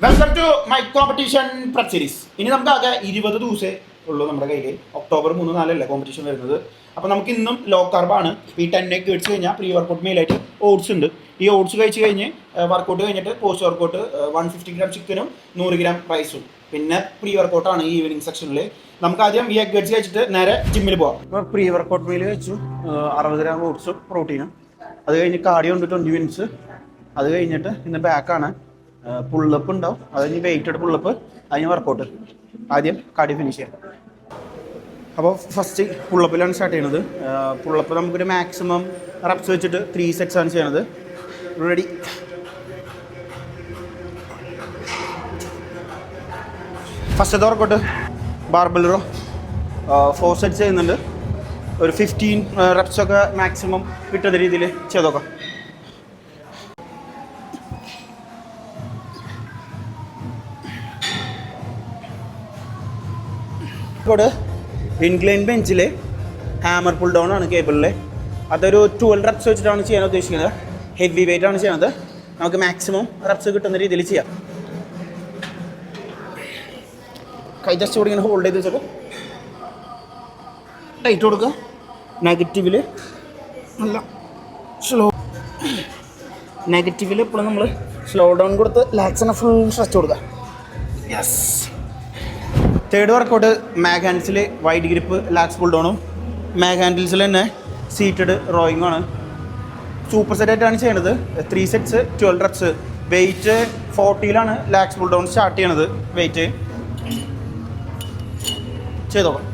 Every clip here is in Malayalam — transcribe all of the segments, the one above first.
വെൽക്കം ടു മൈ കോമ്പറ്റീഷൻ പ്രഡ് സീരീസ്. ഇനി നമുക്ക് ആകെ 20 ദിവസമേ ഉള്ളൂ നമ്മുടെ കയ്യിൽ. ഒക്ടോബർ 3-4 അല്ലേ കോമ്പറ്റീഷൻ വരുന്നത്. അപ്പോൾ നമുക്ക് ഇന്നും ലോ കാർബാണ്. ഈ 10 എഗ് മേടിച്ച് കഴിഞ്ഞാൽ പ്രീ വർക്കൗട്ട് മെയിലായിട്ട് ഓട്സ് ഉണ്ട്. ഈ ഓട്സ് കഴിച്ച് കഴിഞ്ഞ് വർക്കൗട്ട് കഴിഞ്ഞിട്ട് പോസ്റ്റ് വർക്കൗട്ട് 150 ഗ്രാം ചിക്കനും 100 ഗ്രാം റൈസും പിന്നെ പ്രീ വർക്കൗട്ടാണ് ഈ ഈവനിങ് സെക്ഷനിൽ. നമുക്ക് ആദ്യം ഈ എഗ് മേടിച്ച് കഴിച്ചിട്ട് നേരെ ജിമ്മിൽ പോകാം. ഇപ്പോൾ പ്രീ വർക്കൗട്ട് മെയിൽ കഴിച്ചു 60 ഗ്രാം ഓട്സും പ്രോട്ടീനും. അത് കഴിഞ്ഞ് കാർഡിയോ ഉണ്ട് 20 മിനിറ്റ്സ്. അത് കഴിഞ്ഞിട്ട് ഇന്ന് ബാക്കാണ്. പുള്ളപ്പ് ഉണ്ടാവും, അതിന് വെയിറ്റഡ് പുള്ളപ്പ്, അതിന് വർക്കൗട്ട്. ആദ്യം കാർഡിയോ ഫിനിഷ് ചെയ്യാം. അപ്പോൾ ഫസ്റ്റ് പുള്ളപ്പിലാണ് സ്റ്റാർട്ട് ചെയ്യണത്. പുള്ളപ്പ് നമുക്കൊരു മാക്സിമം റെപ്സ് വെച്ചിട്ട് 3 സെറ്റ്സ് ആണ് ചെയ്യണത്. റെഡി. ഫസ്റ്റത്തെ വർക്കൗട്ട് ബാർബൽ റോ 4 സെറ്റ്സ് ചെയ്യുന്നുണ്ട്. ഒരു 15 റെപ്സൊക്കെ മാക്സിമം കിട്ടുന്ന രീതിയിൽ ചെയ്തോക്കാം. ഇൻക്ലൈൻ ബെഞ്ചിൽ ഹാമർ പുൾ ഡൗൺ ആണ് കേബിളിൽ. അതൊരു 12 റെപ്സ് വെച്ചിട്ടാണ് ചെയ്യാൻ ഉദ്ദേശിക്കുന്നത്. ഹെവി വെയിറ്റ് ആണ് ചെയ്യുന്നത്. നമുക്ക് മാക്സിമം റെപ്സ് കിട്ടുന്ന രീതിയിൽ ചെയ്യാം. കൈ ജസ്റ്റ് കൂടി ഇങ്ങനെ ഹോൾഡ് ചെയ്ത് വെച്ചിട്ട് ടൈറ്റ് കൊടുക്കുക. നെഗറ്റീവിൽ നല്ല സ്ലോ, നെഗറ്റീവിൽ ഇപ്പോഴും നമ്മൾ സ്ലോ ഡൗൺ കൊടുത്ത് ലാക്സിനെ ഫുൾ സ്ട്രെച്ച് കൊടുക്കുക. യെസ്. തേർഡ് വർക്കൗട്ട് മാഗ് ഹാൻഡ്സിൽ വൈഡ് ഗ്രിപ്പ് ലാക്സ് പുൾ ഡൗണും മാഗ് ഹാൻഡിൽസിൽ തന്നെ സീറ്റഡ് റോയിങ്ങും ആണ്. സൂപ്പർ സെറ്റായിട്ടാണ് ചെയ്യണത്. 3 സെറ്റ്സ് 12 റെപ്സ്. വെയിറ്റ് 40ലാണ് ലാക്സ് പുൾ ഡൗൺ സ്റ്റാർട്ട് ചെയ്യണത്. വെയിറ്റ് ചെയ്തോളാം.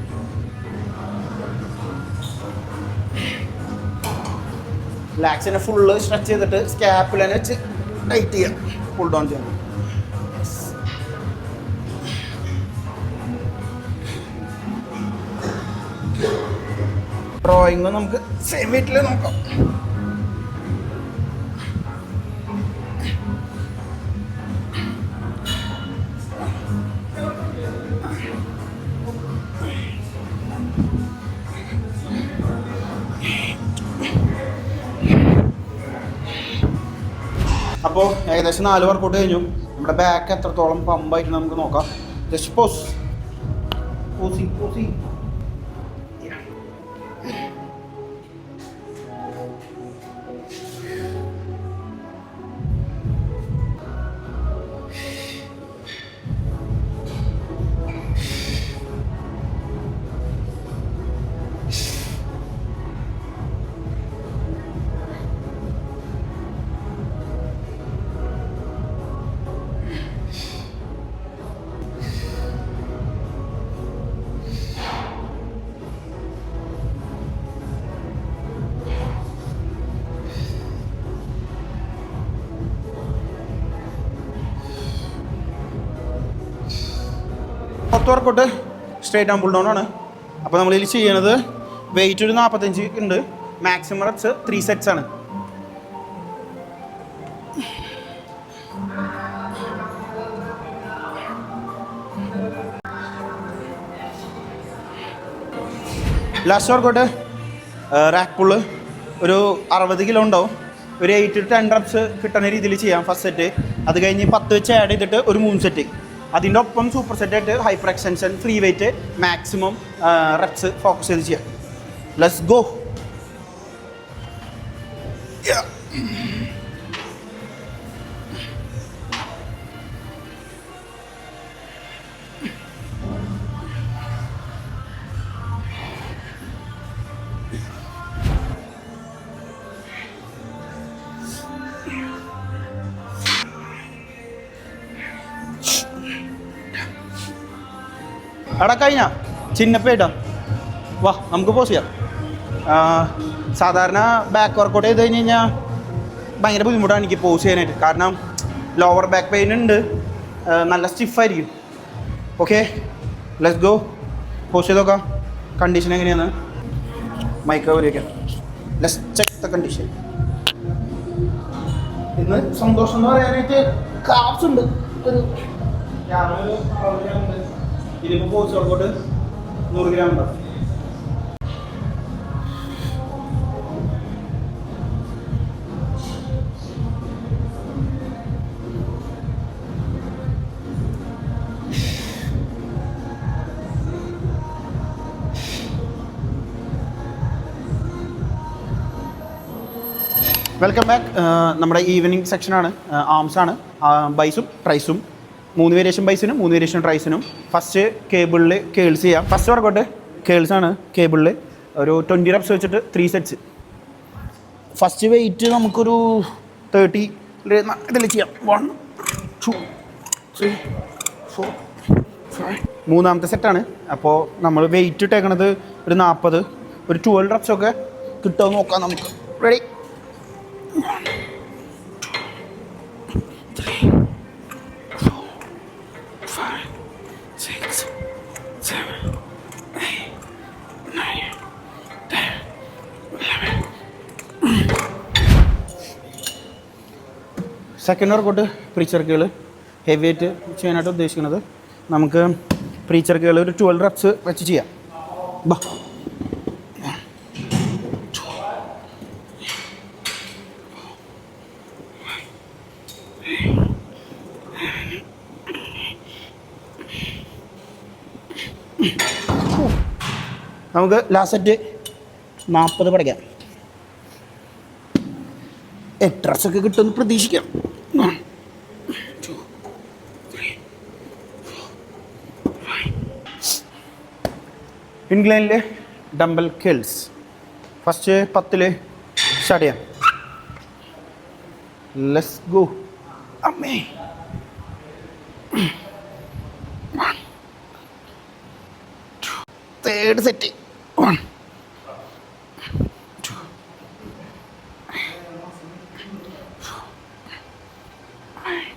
ലാക്സിനെ ഫുള്ള് സ്ട്രെച്ച് ചെയ്തിട്ട് സ്കാപ്പിൽ തന്നെ വെച്ച് ടൈറ്റ് ചെയ്യാം. പുൾ ഡൗൺ ചെയ്യണം. ഡ്രോയിങ് നമുക്ക് സെയിം വെയിറ്റിൽ നോക്കാം. അപ്പോൾ ഏകദേശം 4 വർക്കൗട്ട് കഴിഞ്ഞു. നമ്മുടെ ബാക്ക് എത്രത്തോളം പമ്പായിട്ട് നമുക്ക് നോക്കാം. Just pause pause pause. പത്ത് workout straight arm pull down ആണ്. അപ്പോൾ നമ്മളിതിൽ ചെയ്യണത് വെയിറ്റ് ഒരു 45 ഉണ്ട്. മാക്സിമം റെപ്സ് 3 സെറ്റ്സ് ആണ്. ലാസ്റ്റ് വർക്കൗട്ട് റാക്ക് പുള്ള് ഒരു 60 കിലോ ഉണ്ടാവും. ഒരു 8 to 10 റെപ്സ് കിട്ടുന്ന രീതിയിൽ ചെയ്യാം ഫസ്റ്റ് സെറ്റ്. അത് കഴിഞ്ഞ് 10 വെച്ച് ആഡ് ചെയ്തിട്ട് ഒരു 3 സെറ്റ്. അതിൻ്റെ ഒപ്പം സൂപ്പർ സെറ്റായിട്ട് hyper extension free wait maximum reps focus ചെയ്ത് ചെയ്യാം. Let's go. എടാ കഴിഞ്ഞ ചിന്നപ്പേട്ടാ വാ നമുക്ക് പോസ് ചെയ്യാം. സാധാരണ ബാക്ക് വർക്കൗട്ട് ചെയ്ത് കഴിഞ്ഞ് കഴിഞ്ഞാൽ ഭയങ്കര ബുദ്ധിമുട്ടാണ് എനിക്ക് പോസ് ചെയ്യാനായിട്ട്. കാരണം ലോവർ ബാക്ക് പെയിൻ ഉണ്ട്, നല്ല സ്റ്റിഫായിരിക്കും. Okay let's go. പോസ് ചെയ്ത് നോക്കാം കണ്ടീഷൻ എങ്ങനെയാണ്. മൈക്രോവേവ് വയ്ക്കാം. Let's check the condition. ഇന്ന് സന്തോഷം എന്ന് പറയാനായിട്ട് കാപ്സ് ഉണ്ട്. ഒരു ഇതിപ്പോൾ പോസ്റ്റ് വർക്കൗട്ട് 100 ഗ്രാം ഉണ്ടാവും. Welcome back. നമ്മുടെ ഈവനിങ് സെക്ഷനാണ്. ആംസാണ്. ബൈസും ട്രൈസും 3 വേരിയേഷൻ ബൈസിനും 3 വേരിയേഷൻ ട്രൈസിനും. ഫസ്റ്റ് കേബിളിൽ കേൾസ് ചെയ്യാം. ഫസ്റ്റ് വർക്കൗട്ട് കേൾസാണ്. കേബിളിൽ ഒരു 20 റെപ്സ് വെച്ചിട്ട് 3 സെറ്റ്സ്. ഫസ്റ്റ് വെയിറ്റ് നമുക്കൊരു 30 ഇതിൽ ചെയ്യാം. 1 2 3 4 5. മൂന്നാമത്തെ സെറ്റാണ്. അപ്പോൾ നമ്മൾ വെയിറ്റ് ഇട്ടേക്കണത് ഒരു 40, ഒരു 12 റെപ്സൊക്കെ കിട്ടുമെന്ന് നോക്കാം നമുക്ക്. റെഡി? 1 2 3 4 5 6 7 8 9 10 11. സെക്കൻഡ് വർക്കൗട്ട് പ്രീച്ചർക്കുകൾ. ഹെവി ആയിട്ട് ചെയ്യാനായിട്ട് ഉദ്ദേശിക്കുന്നത് നമുക്ക് പ്രീച്ചർക്കുകൾ ഒരു 12 റെപ്സ് വെച്ച് ചെയ്യാം. ബാ. നമുക്ക് ലാസ്റ്റ് സെറ്റ് 40 പഠിക്കാം. 8 റെപ്സൊക്കെ കിട്ടുമെന്ന് പ്രതീക്ഷിക്കാം. 1 2 3 4 5. ഇൻക്ലൈനിൽ ഡംബൽ കേൾസ്. ഫസ്റ്റ് 10 സ്റ്റാർട്ട് ചെയ്യാം. Let's go. അമ്മേ. 1 2 തേർഡ് സെറ്റ്. 1 2 4 5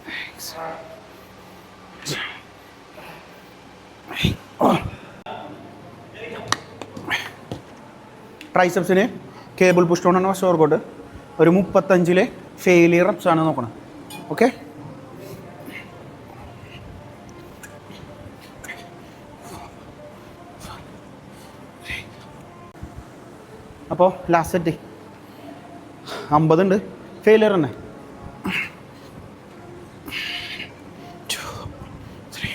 6 7 8. ട്രൈസെപ്സിന് കേബിൾ പുഷ് ഡൗൺ ആണ് ഫസ്റ്റ് വർക്കൗട്ട്. ഒരു 35 ഫെയിലിയർ റെപ്സ് ആണ് നോക്കണം. ഓക്കെ? അപ്പോൾ ലാസ്റ്റ് സെറ്റ് 50 ഉണ്ട്. ഫെയിലിയർ തന്നെ. 2 3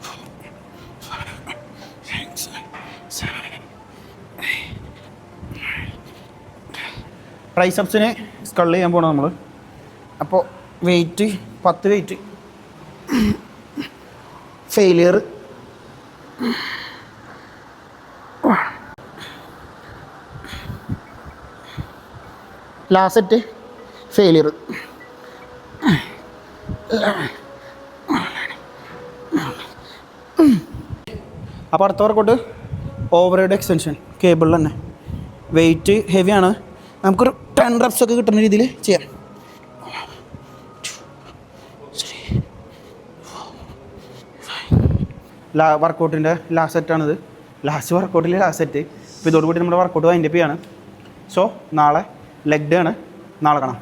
4 5 6 7 8 9. ട്രൈസെപ്സിനെ സ്കൾ ചെയ്യാൻ പോകണം നമ്മൾ. അപ്പോൾ weight 10 weight. Failure. Last set failure. അപ്പോൾ അടുത്ത വർക്കൗട്ട് ഓവർ ഹെഡ് എക്സ്റ്റൻഷൻ കേബിളിൽ തന്നെ. വെയിറ്റ് ഹെവിയാണ്. നമുക്കൊരു 10 റെപ്സ് ഒക്കെ കിട്ടുന്ന രീതിയിൽ ചെയ്യാം. 2 3 4 5. വർക്കൗട്ടിൻ്റെ ലാസ്റ്റ് സെറ്റാണിത്. ലാസ്റ്റ് വർക്കൗട്ടിൽ ലാസ്റ്റ് സെറ്റ്. ഇപ്പോൾ ഇതോടുകൂടി നമ്മുടെ വർക്കൗട്ട് വൈൻഡപ്പ് ചെയ്യാണ്. സോ നാളെ ലെഗ് ഡേ ആണ്. നാളെ കാണാം.